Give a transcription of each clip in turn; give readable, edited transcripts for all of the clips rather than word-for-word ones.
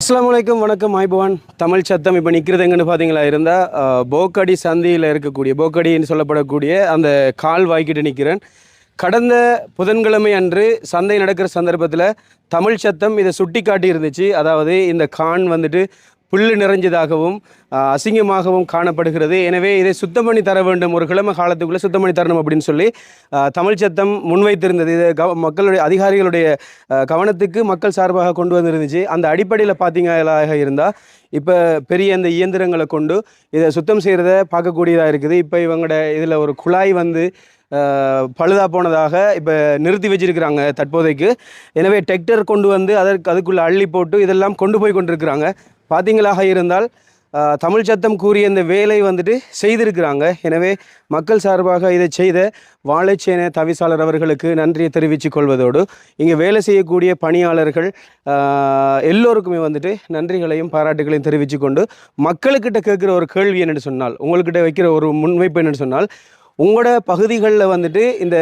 அஸ்ஸலாமு அலைக்கும், வணக்கம். ஐபவான் தமிழ் சத்தம். இப்போ நிற்கிறது எங்கன்னு பார்த்தீங்களா இருந்தால் போக்கடி சந்தியில் இருக்கக்கூடிய போக்கடின்னு சொல்லப்படக்கூடிய அந்த கால் வாய்க்கிட்டு நிற்கிறேன். கடந்த புதன்கிழமை அன்று சந்தை நடக்கிற சந்தர்ப்பத்தில் தமிழ் சத்தம் இதை சுட்டி காட்டி இருந்துச்சு. அதாவது இந்த கான் வந்துட்டு புல்லு நிறைஞ்சதாகவும் அசிங்கமாகவும் காணப்படுகிறது. எனவே இதை சுத்தம் பண்ணி தர வேண்டும், ஒரு கிழமை காலத்துக்குள்ளே சுத்தம் பண்ணி தரணும் அப்படின்னு சொல்லி தமிழ் சத்தம் முன்வைத்திருந்தது. இதை மக்களுடைய அதிகாரிகளுடைய கவனத்துக்கு மக்கள் சார்பாக கொண்டு வந்திருந்துச்சு. அந்த அடிப்படையில் பார்த்தீங்களாக இருந்தால் இப்போ பெரிய இந்த இயந்திரங்களை கொண்டு இதை சுத்தம் செய்கிறத பார்க்கக்கூடியதாக இருக்குது. இப்போ இவங்களோட இதில் ஒரு குழாய் பழுதாக போனதாக இப்போ நிறுத்தி வச்சிருக்கிறாங்க தற்போதைக்கு. எனவே டிராக்டர் கொண்டு வந்து அதுக்குள்ளே அள்ளி போட்டு இதெல்லாம் கொண்டு போய் கொண்டிருக்கிறாங்க. பார்த்தீங்களாக இருந்தால் தமிழ் சத்தம் கூறிய இந்த வேலை செய்திருக்கிறாங்க. எனவே மக்கள் சார்பாக இதை செய்த வாழைச்சேனை தவிசாளர் அவர்களுக்கு நன்றியை தெரிவித்துக் கொள்வதோடு இங்கே வேலை செய்யக்கூடிய பணியாளர்கள் எல்லோருக்குமே நன்றிகளையும் பாராட்டுகளையும் தெரிவித்து கொண்டு மக்களுக்கிட்ட கேட்குற ஒரு கேள்வி என்னென்னு சொன்னால், உங்கள்கிட்ட வைக்கிற ஒரு முன்வைப்பு என்னென்னு சொன்னால், உங்களோட பகுதிகளில் இந்த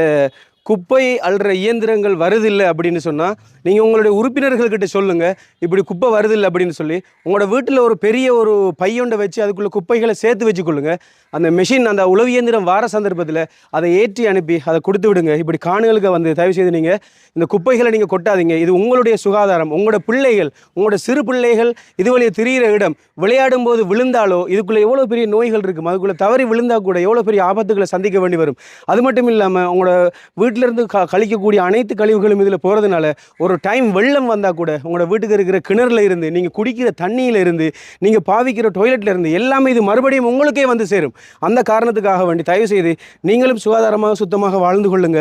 குப்பை அள்ளுற இயந்திரங்கள் வருதில்லை அப்படின்னு சொன்னால் நீங்கள் உங்களுடைய உறுப்பினர்கள்கிட்ட சொல்லுங்கள், இப்படி குப்பை வருதில்லை அப்படின்னு சொல்லி. உங்களோட வீட்டில் ஒரு பெரிய ஒரு பையொண்டை வச்சு அதுக்குள்ளே குப்பைகளை சேர்த்து வச்சுக்கொள்ளுங்கள். அந்த மெஷின் அந்த உழவு இயந்திரம் வார சந்தர்ப்பத்தில் அதை ஏற்றி அனுப்பி அதை கொடுத்து விடுங்க. இப்படி காணுகளுக்கு தயவு செய்து நீங்கள் இந்த குப்பைகளை நீங்கள் கொட்டாதீங்க. இது உங்களுடைய சுகாதாரம். உங்களோட பிள்ளைகள், உங்களோட சிறு பிள்ளைகள் இது வழியே திரிகிற இடம். விளையாடும் போது விழுந்தாலோ இதுக்குள்ளே எவ்வளோ பெரிய நோய்கள் இருக்கும். அதுக்குள்ளே தவறி விழுந்தால் கூட எவ்வளோ பெரிய ஆபத்துக்களை சந்திக்க வேண்டி வரும். அது மட்டும் இல்லாமல் உங்களோட வீட்டிலேருந்து கழிக்கக்கூடிய அனைத்து கழிவுகளும் இதில் போகிறதுனால ஒரு டைம் வெள்ளம் வந்தால் கூட உங்களோட வீட்டுக்கு இருக்கிற கிணறுல இருந்து, நீங்கள் குடிக்கிற தண்ணியில் இருந்து, நீங்கள் பாவிக்கிற டொய்லெட்டில் இருந்து எல்லாமே இது மறுபடியும் உங்களுக்கே சேரும். அந்த காரணத்துக்காக வேண்டி தயவு செய்து நீங்களும் சுகாதாரமாக சுத்தமாக வாழ்ந்து கொள்ளுங்க.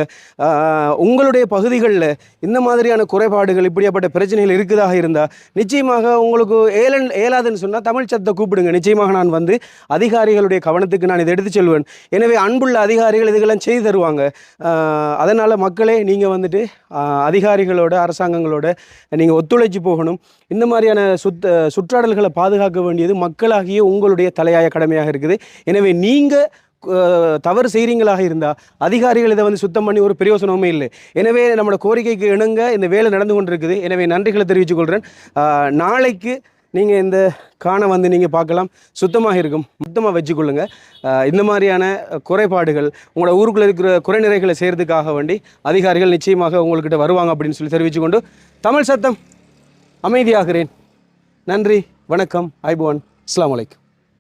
உங்களுடைய பகுதிகளில் இந்த மாதிரியான குறைபாடுகள் இப்படியாப்பட்ட பிரச்சனைகள் இருக்குதாக இருந்தால் நிச்சயமாக உங்களுக்கு ஏலாதுன்னு சொன்னால் தமிழ் சத்தத்தை கூப்பிடுங்க. நிச்சயமாக நான் அதிகாரிகளுடைய கவனத்துக்கு நான் இதை எடுத்து செல்வேன். எனவே அன்புள்ள அதிகாரிகள் இதுக்கெல்லாம் செய்து தருவாங்க. அதனால் மக்களே நீங்கள் அதிகாரிகளோட அரசாங்கங்களோட நீங்கள் ஒத்துழைச்சி போகணும். இந்த மாதிரியான சுற்றாடல்களை பாதுகாக்க வேண்டியது மக்களாகிய உங்களுடைய தலையாய கடமையாக இருக்குது. எனவே நீங்கள் தவறு செய்கிறீங்களாக இருந்தால் அதிகாரிகள் இதை சுத்தம் பண்ணி ஒரு பிரயோசனமே இல்லை. எனவே நம்மளோட கோரிக்கைக்கு இணங்க இந்த வேலை நடந்து கொண்டிருக்குது. எனவே நன்றிகளை தெரிவித்துக் கொள்கிறேன். நாளைக்கு நீங்கள் இந்த காண நீங்கள் பார்க்கலாம். சுத்தமாக இருக்கும். சுத்தமாக வச்சுக்கொள்ளுங்க. இந்த மாதிரியான குறைபாடுகள் உங்களோட ஊருக்குள்ளே இருக்கிற குறைநிறைகளை செய்கிறதுக்காக வேண்டி அதிகாரிகள் நிச்சயமாக உங்கள்கிட்ட வருவாங்க அப்படின்னு சொல்லி தெரிவித்துக்கொண்டு தமிழ் சத்தம் அமைதியாகிறேன். நன்றி, வணக்கம். ஐபவான். அஸ்ஸலாமு அலைக்கும்.